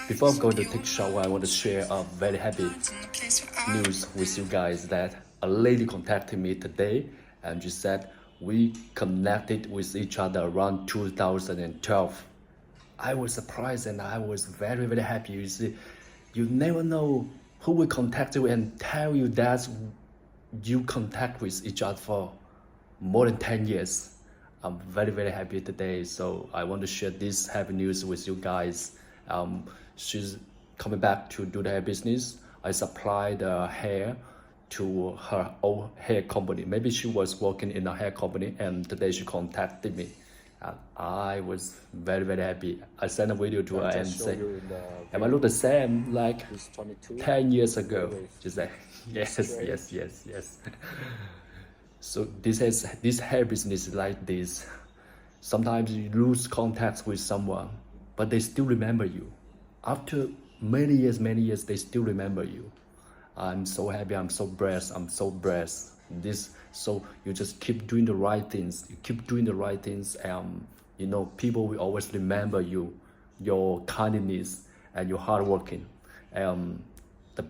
Before I'm going to take a shower, I want to share a very happy news with you guys that a lady contacted me today and she said we connected with each other around 2012. I was surprised and I was very, very happy. You see, you never know who will contact you and tell you that you contact with each other for more than 10 years. I'm very, very happy today. So I want to share this happy news with you guys. She's coming back to do the hair business. I supply the hair to her own hair company. Maybe she was working in a hair company and today she contacted me. I was very, very happy. I sent a video to her and say, am I look the same like 10 years ago? She said, yes, yes, yes, yes. So this hair business is like this. Sometimes you lose contact with someone, but they still remember you. After many years, they still remember you. I'm so happy, I'm so blessed. So you just keep doing the right things. You keep doing the right things, and you know, people will always remember you, your kindness and your hard working, the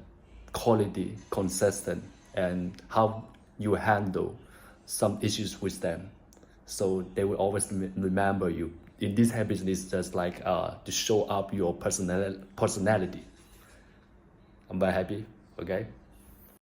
quality, consistent, and how you handle some issues with them. So they will always remember you. In this hair business, just like to show up your personality. I'm very happy. Okay.